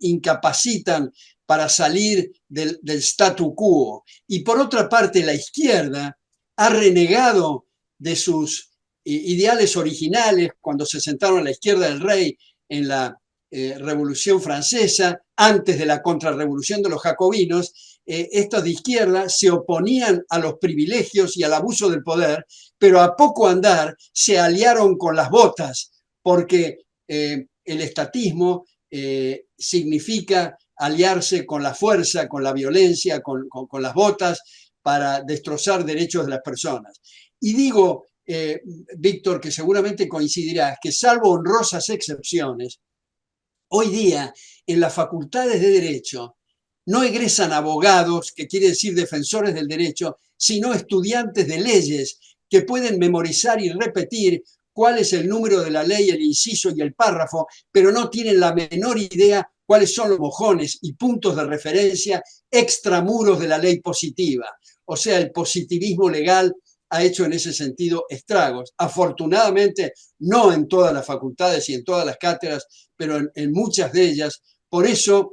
incapacitan para salir del statu quo. Y por otra parte, la izquierda ha renegado de sus ideales originales cuando se sentaron a la izquierda del rey en la Revolución Francesa, antes de la contrarrevolución de los jacobinos. Estos de izquierda se oponían a los privilegios y al abuso del poder, pero a poco andar se aliaron con las botas, porque el estatismo significa aliarse con la fuerza, con la violencia, con las botas, para destrozar derechos de las personas. Y digo, Víctor, que seguramente coincidirás, que salvo honrosas excepciones, hoy día en las facultades de Derecho no egresan abogados, que quiere decir defensores del derecho, sino estudiantes de leyes que pueden memorizar y repetir cuál es el número de la ley, el inciso y el párrafo, pero no tienen la menor idea cuáles son los mojones y puntos de referencia extramuros de la ley positiva. O sea, el positivismo legal ha hecho en ese sentido estragos. Afortunadamente, no en todas las facultades y en todas las cátedras, pero en muchas de ellas. Por eso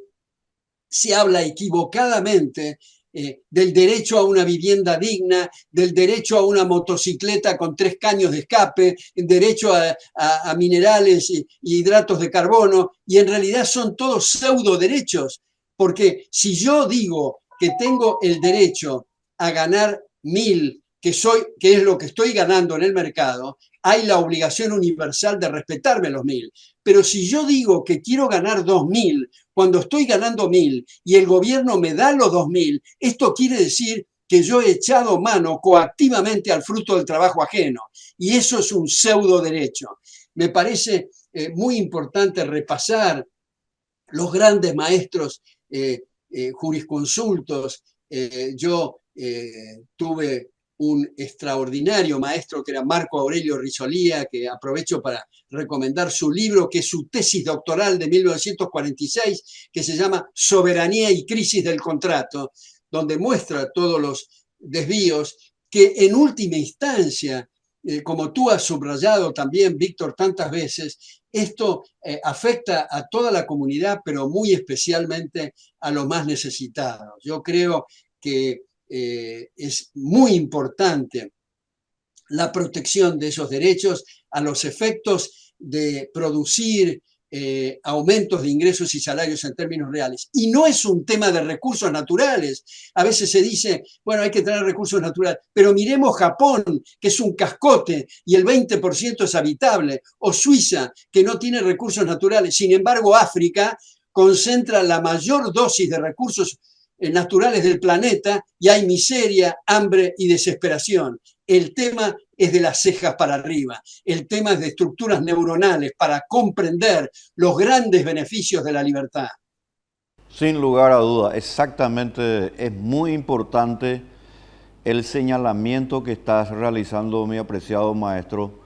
se habla equivocadamente del derecho a una vivienda digna, del derecho a una motocicleta con 3 caños de escape, el derecho a minerales y hidratos de carbono, y en realidad son todos pseudo derechos, porque si yo digo que tengo el derecho a ganar 1.000, que es lo que estoy ganando en el mercado, hay la obligación universal de respetarme los 1.000. Pero si yo digo que quiero ganar 2.000, cuando estoy ganando 1.000 y el gobierno me da los 2.000, esto quiere decir que yo he echado mano coactivamente al fruto del trabajo ajeno. Y eso es un pseudo derecho. Me parece muy importante repasar los grandes maestros jurisconsultos. Yo tuve un extraordinario maestro que era Marco Aurelio Risolía, que aprovecho para recomendar su libro, que es su tesis doctoral de 1946, que se llama Soberanía y crisis del contrato, donde muestra todos los desvíos que en última instancia, como tú has subrayado también, Víctor, tantas veces, esto afecta a toda la comunidad, pero muy especialmente a los más necesitados. Yo creo que es muy importante la protección de esos derechos a los efectos de producir aumentos de ingresos y salarios en términos reales. Y no es un tema de recursos naturales. A veces se dice, bueno, hay que tener recursos naturales, pero miremos Japón, que es un cascote y el 20% es habitable, o Suiza, que no tiene recursos naturales. Sin embargo, África concentra la mayor dosis de recursos naturales del planeta y hay miseria, hambre y desesperación. El tema es de las cejas para arriba. El tema es de estructuras neuronales para comprender los grandes beneficios de la libertad. Sin lugar a duda, exactamente, es muy importante el señalamiento que estás realizando, mi apreciado maestro,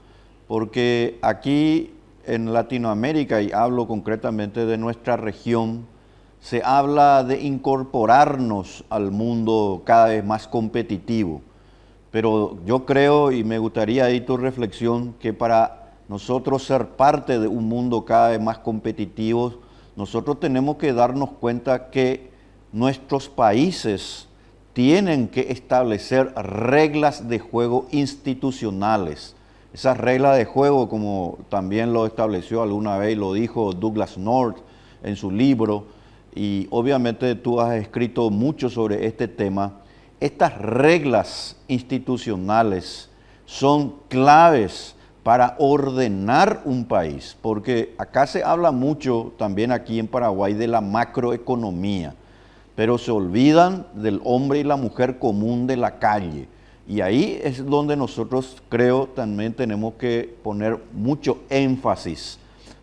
porque aquí en Latinoamérica, y hablo concretamente de nuestra región, se habla de incorporarnos al mundo cada vez más competitivo. Pero yo creo, y me gustaría ahí tu reflexión, que para nosotros ser parte de un mundo cada vez más competitivo, nosotros tenemos que darnos cuenta que nuestros países tienen que establecer reglas de juego institucionales. Esas reglas de juego, como también lo estableció alguna vez, lo dijo Douglas North en su libro, y obviamente tú has escrito mucho sobre este tema. Estas reglas institucionales son claves para ordenar un país, porque acá se habla mucho, también aquí en Paraguay, de la macroeconomía, pero se olvidan del hombre y la mujer común de la calle. Y ahí es donde nosotros creo también tenemos que poner mucho énfasis,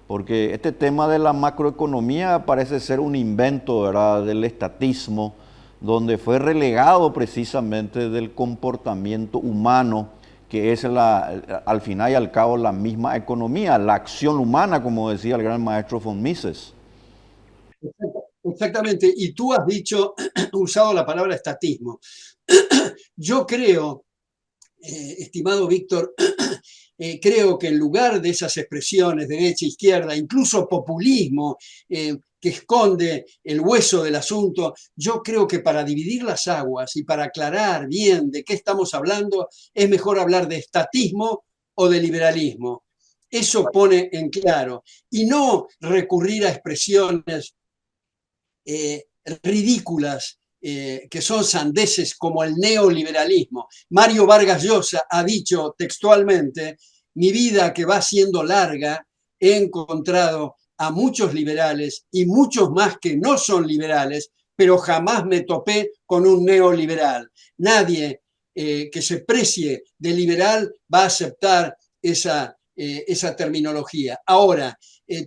porque este tema de la macroeconomía parece ser un invento, ¿verdad?, del estatismo, donde fue relegado precisamente del comportamiento humano, que es al final y al cabo la misma economía, la acción humana, como decía el gran maestro von Mises. Exactamente, y tú has usado la palabra estatismo. Yo creo, estimado Víctor, creo que en lugar de esas expresiones derecha, izquierda, incluso populismo, que esconde el hueso del asunto, yo creo que para dividir las aguas y para aclarar bien de qué estamos hablando, es mejor hablar de estatismo o de liberalismo. Eso pone en claro, y no recurrir a expresiones ridículas, que son sandeces como el neoliberalismo. Mario Vargas Llosa ha dicho textualmente: mi vida que va siendo larga, he encontrado a muchos liberales y muchos más que no son liberales, pero jamás me topé con un neoliberal. Nadie que se precie de liberal va a aceptar esa terminología. Ahora,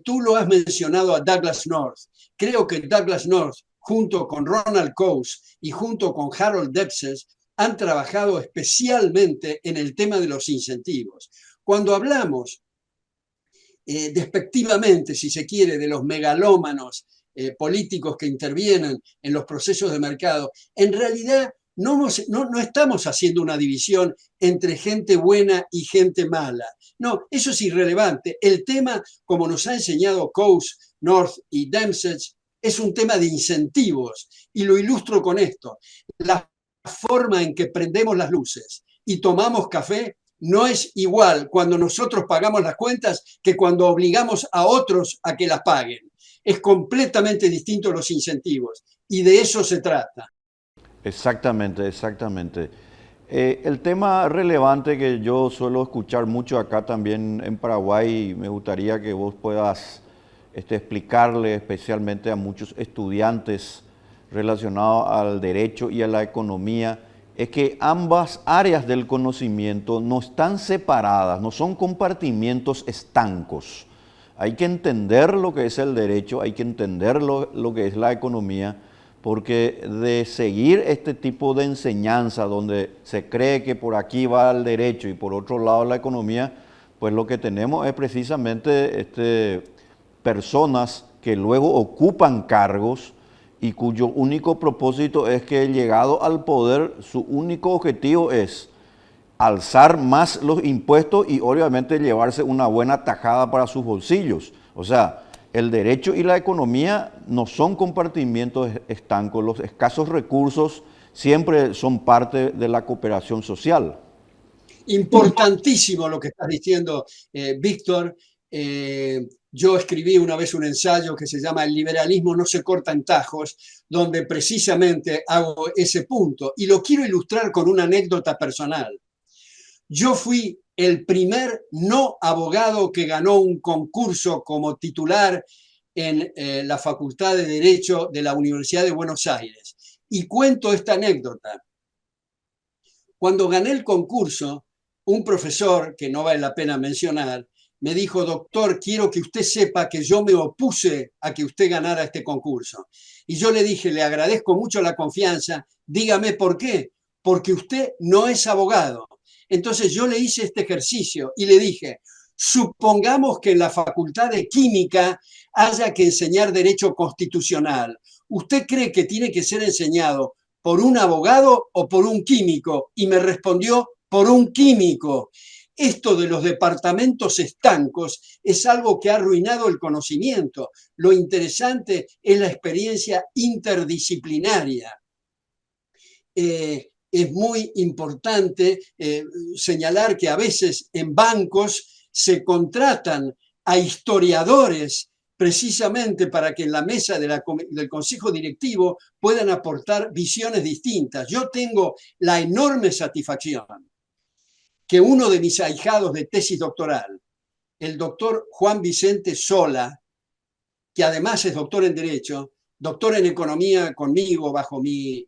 tú lo has mencionado a Douglass North. Creo que Douglass North, junto con Ronald Coase y junto con Harold Debses, han trabajado especialmente en el tema de los incentivos. Cuando hablamos despectivamente, si se quiere, de los megalómanos políticos que intervienen en los procesos de mercado, en realidad no estamos haciendo una división entre gente buena y gente mala. No, eso es irrelevante. El tema, como nos ha enseñado Coase, North y Debses, es un tema de incentivos, y lo ilustro con esto. La forma en que prendemos las luces y tomamos café no es igual cuando nosotros pagamos las cuentas que cuando obligamos a otros a que las paguen. Es completamente distinto los incentivos, y de eso se trata. Exactamente, exactamente. El tema relevante que yo suelo escuchar mucho acá también en Paraguay, me gustaría que vos puedas explicarle especialmente a muchos estudiantes relacionados al derecho y a la economía, es que ambas áreas del conocimiento no están separadas, no son compartimientos estancos. Hay que entender lo que es el derecho, hay que entender lo que es la economía, porque de seguir este tipo de enseñanza donde se cree que por aquí va el derecho y por otro lado la economía, pues lo que tenemos es precisamente personas que luego ocupan cargos y cuyo único propósito es que, llegado al poder, su único objetivo es alzar más los impuestos y obviamente llevarse una buena tajada para sus bolsillos. O sea, el derecho y la economía no son compartimientos estancos, los escasos recursos siempre son parte de la cooperación social. Importantísimo lo que estás diciendo, Víctor. Yo escribí una vez un ensayo que se llama El liberalismo no se corta en tajos, donde precisamente hago ese punto, y lo quiero ilustrar con una anécdota personal. Yo fui el primer no abogado que ganó un concurso como titular en la Facultad de Derecho de la Universidad de Buenos Aires. Y cuento esta anécdota. Cuando gané el concurso, un profesor, que no vale la pena mencionar, me dijo: doctor, quiero que usted sepa que yo me opuse a que usted ganara este concurso. Y yo le dije: le agradezco mucho la confianza, dígame por qué. Porque usted no es abogado. Entonces yo le hice este ejercicio y le dije: supongamos que en la Facultad de Química haya que enseñar derecho constitucional. ¿Usted cree que tiene que ser enseñado por un abogado o por un químico? Y me respondió: por un químico. Esto de los departamentos estancos es algo que ha arruinado el conocimiento. Lo interesante es la experiencia interdisciplinaria. Es muy importante señalar que a veces en bancos se contratan a historiadores precisamente para que en la mesa del consejo directivo puedan aportar visiones distintas. Yo tengo la enorme satisfacción que uno de mis ahijados de tesis doctoral, el doctor Juan Vicente Sola, que además es doctor en Derecho, doctor en Economía conmigo bajo mi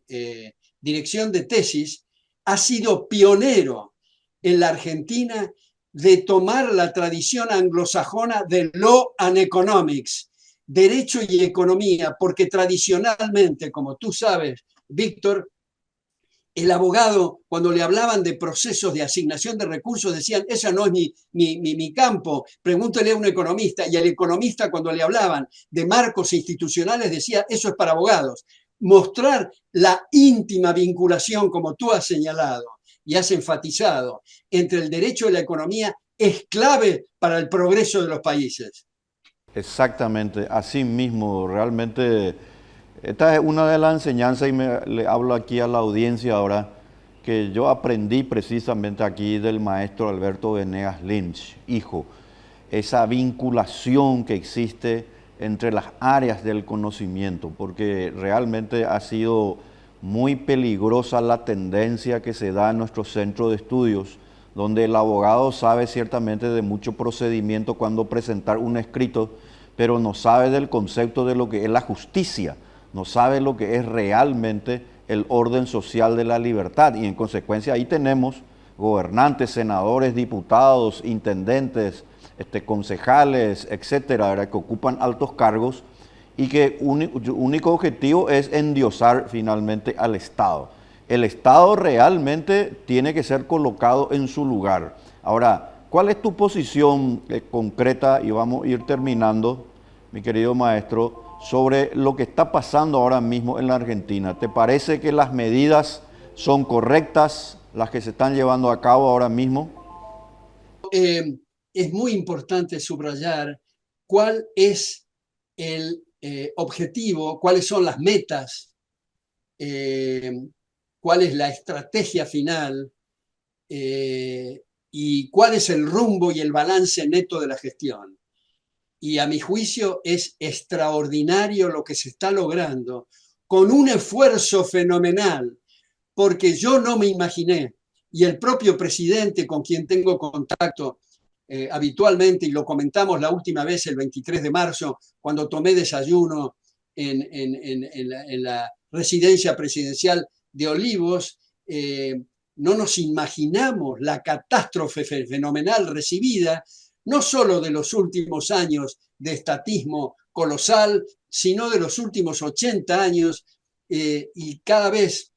dirección de tesis, ha sido pionero en la Argentina de tomar la tradición anglosajona de Law and Economics, Derecho y Economía, porque tradicionalmente, como tú sabes, Víctor, el abogado, cuando le hablaban de procesos de asignación de recursos, decían, ese no es mi campo, pregúntele a un economista. Y el economista, cuando le hablaban de marcos institucionales, decía, eso es para abogados. Mostrar la íntima vinculación, como tú has señalado y has enfatizado, entre el derecho y la economía es clave para el progreso de los países. Exactamente, así mismo, realmente esta es una de las enseñanzas y le hablo aquí a la audiencia ahora, que yo aprendí precisamente aquí del maestro Alberto Venegas Lynch, hijo, esa vinculación que existe entre las áreas del conocimiento, porque realmente ha sido muy peligrosa la tendencia que se da en nuestro centro de estudios, donde el abogado sabe ciertamente de mucho procedimiento cuando presentar un escrito, pero no sabe del concepto de lo que es la justicia, no sabe lo que es realmente el orden social de la libertad, y en consecuencia ahí tenemos gobernantes, senadores, diputados, intendentes, concejales, etcétera, ¿verdad?, que ocupan altos cargos y que único objetivo es endiosar finalmente al Estado. El Estado realmente tiene que ser colocado en su lugar. Ahora, ¿cuál es tu posición concreta? Y vamos a ir terminando, mi querido maestro, sobre lo que está pasando ahora mismo en la Argentina. ¿Te parece que las medidas son correctas, las que se están llevando a cabo ahora mismo? Es muy importante subrayar cuál es el objetivo, cuáles son las metas, cuál es la estrategia final y cuál es el rumbo y el balance neto de la gestión. Y a mi juicio es extraordinario lo que se está logrando, con un esfuerzo fenomenal, porque yo no me imaginé, y el propio presidente con quien tengo contacto habitualmente, y lo comentamos la última vez el 23 de marzo, cuando tomé desayuno en la residencia presidencial de Olivos, no nos imaginamos la catástrofe fenomenal recibida, no solo de los últimos años de estatismo colosal, sino de los últimos 80 años, y cada vez,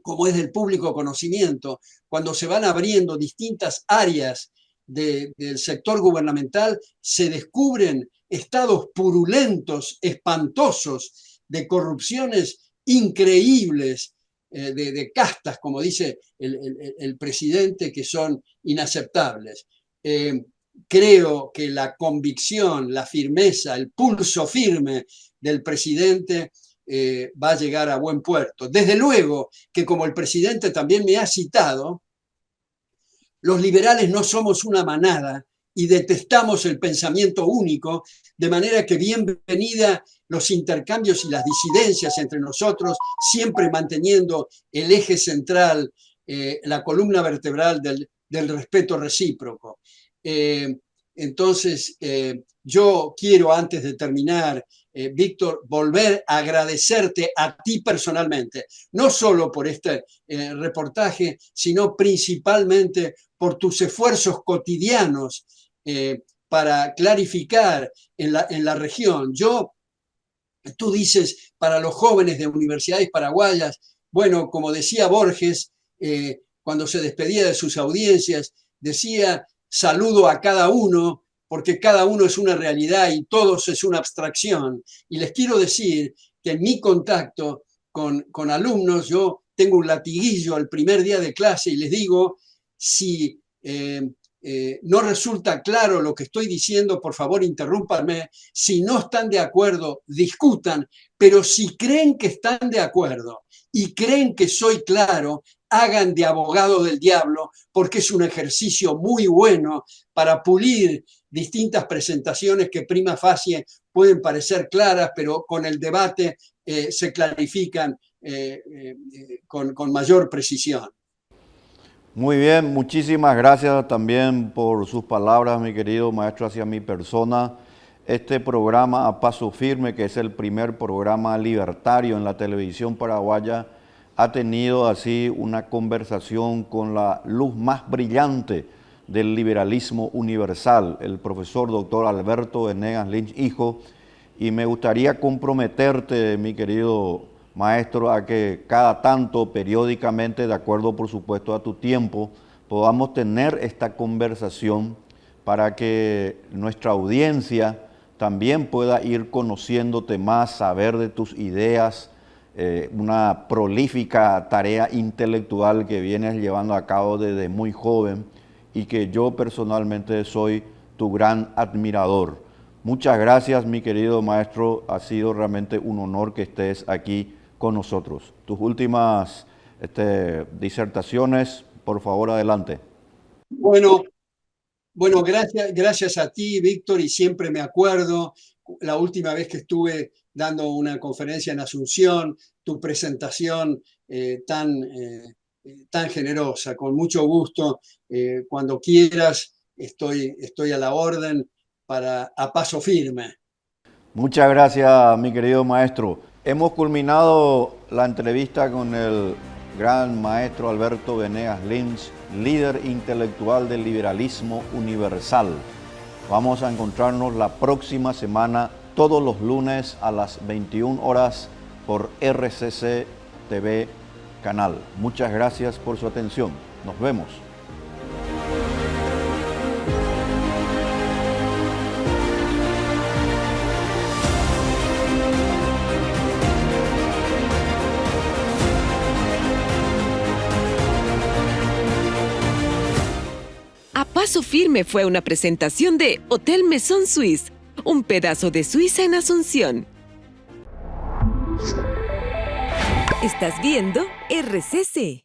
como es del público conocimiento, cuando se van abriendo distintas áreas del sector gubernamental, se descubren estados purulentos, espantosos, de corrupciones increíbles, de castas, como dice el presidente, que son inaceptables. Creo que la convicción, la firmeza, el pulso firme del presidente va a llegar a buen puerto. Desde luego que, como el presidente también me ha citado, los liberales no somos una manada y detestamos el pensamiento único, de manera que bienvenida los intercambios y las disidencias entre nosotros, siempre manteniendo el eje central, la columna vertebral del respeto recíproco. Entonces, yo quiero, antes de terminar, Víctor, volver a agradecerte a ti personalmente, no solo por este reportaje, sino principalmente por tus esfuerzos cotidianos para clarificar en la región. Tú dices, para los jóvenes de universidades paraguayas, bueno, como decía Borges, cuando se despedía de sus audiencias, decía, saludo a cada uno, porque cada uno es una realidad y todos es una abstracción. Y les quiero decir que en mi contacto con alumnos, yo tengo un latiguillo al primer día de clase y les digo, si no resulta claro lo que estoy diciendo, por favor interrúmpanme. Si no están de acuerdo, discutan, pero si creen que están de acuerdo y creen que soy claro, hagan de abogado del diablo, porque es un ejercicio muy bueno para pulir distintas presentaciones que prima facie pueden parecer claras, pero con el debate se clarifican con mayor precisión. Muy bien, muchísimas gracias también por sus palabras, mi querido maestro, hacia mi persona. Este programa A Paso Firme, que es el primer programa libertario en la televisión paraguaya, ha tenido así una conversación con la luz más brillante del liberalismo universal, el profesor doctor Alberto Venegas Lynch, hijo, y me gustaría comprometerte, mi querido maestro, a que cada tanto, periódicamente, de acuerdo por supuesto a tu tiempo, podamos tener esta conversación para que nuestra audiencia también pueda ir conociéndote más, saber de tus ideas, una prolífica tarea intelectual que vienes llevando a cabo desde muy joven y que yo personalmente soy tu gran admirador. Muchas gracias, mi querido maestro, ha sido realmente un honor que estés aquí con nosotros. Tus últimas disertaciones, por favor, adelante. Bueno, gracias a ti, Víctor, y siempre me acuerdo la última vez que estuve dando una conferencia en Asunción, tu presentación tan generosa, con mucho gusto. Cuando quieras, estoy a la orden a paso firme. Muchas gracias, mi querido maestro. Hemos culminado la entrevista con el gran maestro Alberto Venegas Lynch, líder intelectual del liberalismo universal. Vamos a encontrarnos la próxima semana, todos los lunes a las 21 horas por RCC TV Canal. Muchas gracias por su atención. Nos vemos. A Paso Firme fue una presentación de Hotel Maison Suisse, un pedazo de Suiza en Asunción. Estás viendo RCC.